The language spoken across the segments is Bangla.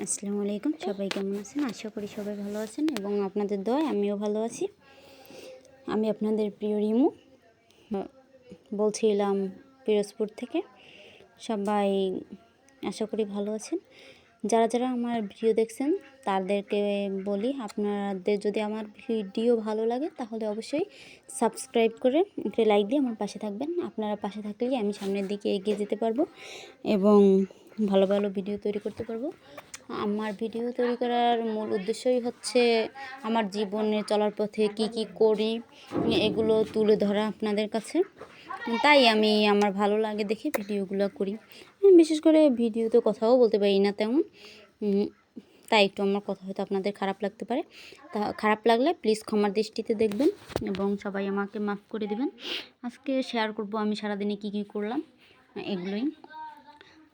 আসসালামু আলাইকুম, সবাই কেমন আছেন? আশা করি সবাই ভালো আছেন এবং আপনাদের দয়ায় আমিও ভালো আছি। আমি আপনাদের প্রিয় রিমু বলছিলাম পিরোজপুর থেকে। সবাই আশা করি ভালো আছেন। যারা যারা আমার ভিডিও দেখছেন তাদেরকে বলি, আপনাদের যদি আমার ভিডিও ভালো লাগে তাহলে অবশ্যই সাবস্ক্রাইব করে একটা লাইক দিয়ে আমার পাশে থাকবেন। আপনারা পাশে থাকলেই আমি সামনের দিকে এগিয়ে যেতে পারবো এবং ভালো ভালো ভিডিও তৈরি করতে পারবো। আমার ভিডিও তৈরি করার মূল উদ্দেশ্যই হচ্ছে আমার জীবনে চলার পথে কি কি করি এগুলো তুলে ধরা আপনাদের কাছে। তাই আমি আমার ভালো লাগে দেখে ভিডিওগুলো করি। বিশেষ করে ভিডিওতে কথাও বলতে পারি না তেমন, তাই একটু আমার কথা হয়তো আপনাদের খারাপ লাগতে পারে। তা খারাপ লাগলে প্লিজ ক্ষমার দৃষ্টিতে দেখবেন এবং সবাই আমাকে মাফ করে দেবেন। আজকে শেয়ার করব আমি সারাদিনে কি কি করলাম এগুলোই।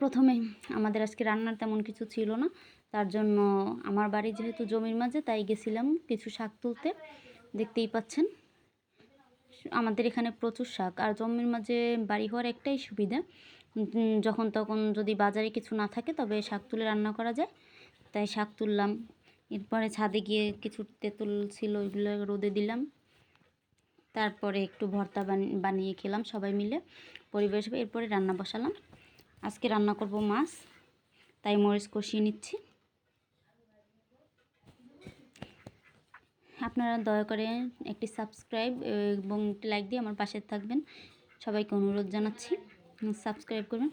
প্রথমে আমাদের আজকে রান্নার তেমন কিছু ছিল না, তার জন্য আমার বাড়ি যেহেতু জমির মাঝে তাই গেছিলাম কিছু শাক তুলতে। দেখতেই পাচ্ছেন আমাদের এখানে প্রচুর শাক, আর জমির মাঝে বাড়ি হওয়ার একটাই সুবিধা, যখন তখন যদি বাজারে কিছু না থাকে তবে শাক তুলে রান্না করা যায়, তাই শাক তুললাম। এরপরে ছাদে গিয়ে কিছু তেঁতুল ছিল ওইগুলো রোদে দিলাম, তারপরে একটু ভর্তা বানিয়ে খেলাম সবাই মিলে পরিবেশ। এরপরে রান্না বসালাম। আজকে রান্না করব মাছ, তাই মরিচ কষিয়ে নিচ্ছি। আপনারা দয়া করে একটি সাবস্ক্রাইব এবং একটি লাইক দিয়ে আমার পাশে থাকবেন, সবাইকে অনুরোধ জানাচ্ছি সাবস্ক্রাইব করবেন।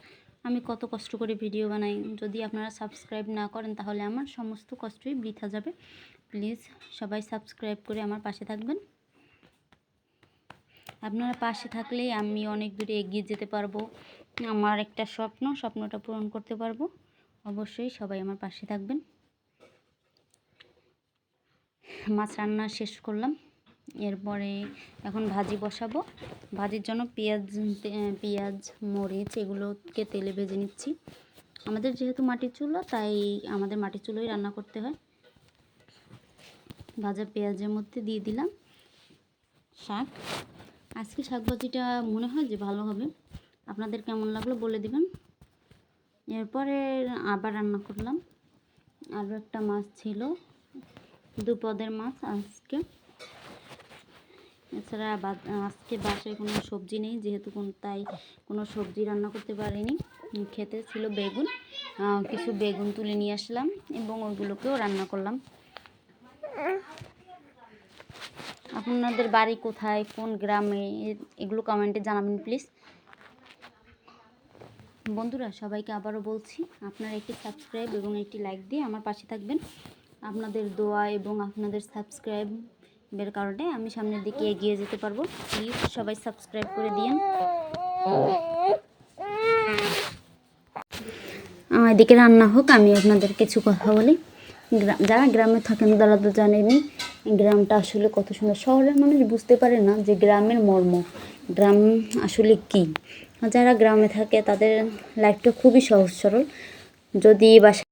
আমি কত কষ্ট করে ভিডিও বানাই, যদি আপনারা সাবস্ক্রাইব না করেন তাহলে আমার সমস্ত কষ্টই বৃথা যাবে। প্লিজ সবাই সাবস্ক্রাইব করে আমার পাশে থাকবেন। আপনারা পাশে থাকলেই আমি অনেক দূরে এগিয়ে যেতে পারবো। আমার একটা স্বপ্নটা পূরণ করতে পারবো। অবশ্যই সবাই আমার পাশে থাকবেন। মাছ রান্না শেষ করলাম, এরপরে এখন ভাজি বসাবো। ভাজির জন্য পেঁয়াজ মরিচ এগুলোকে তেলে ভেজে নিচ্ছি। আমাদের যেহেতু মাটির চুলো তাই আমাদের মাটির চুলোই রান্না করতে হয়। ভাজা পেঁয়াজের মধ্যে দিয়ে দিলাম শাক। আজকে শাক ভাজিটা মনে হয় যে ভালো হবে, আপনাদের কেমন লাগলো বলে দিবেন। এরপরে আবার রান্না করলাম, আরও একটা মাছ ছিল, দুপদের মাছ আজকে। এছাড়া আজকে বাসায় কোনো সবজি নেই, যেহেতু তাই কোনো সবজি রান্না করতে পারিনি। খেতে ছিল বেগুন, কিছু বেগুন তুলে নিয়ে আসলাম এবং ওইগুলোকেও রান্না করলাম। আপনাদের বাড়ি কোথায়, কোন গ্রামে, এগুলো কমেন্টে জানাবেন প্লিজ। বন্ধুরা সবাইকে আবারও বলছি, আপনারা একটি সাবস্ক্রাইব এবং একটি লাইক দিয়ে আমার পাশে থাকবেন। আপনাদের দোয়া এবং আপনাদের সাবস্ক্রাইবের কারণে আমি সামনের দিকে এগিয়ে যেতে পারবো। প্লিজ সবাই সাবস্ক্রাইব করে দিন। এদিকে রান্না হোক, আমি আপনাদের কিছু কথা বলি। যারা গ্রামে থাকেন তারা তো জানেনই গ্রামটা আসলে কত সুন্দর। শহরের মানুষ বুঝতে পারে না যে গ্রামের মর্ম, গ্রাম আসলে কী। যারা গ্রামে থাকে তাদের লাইফটা খুবই সহজ সরল। যদি বাসা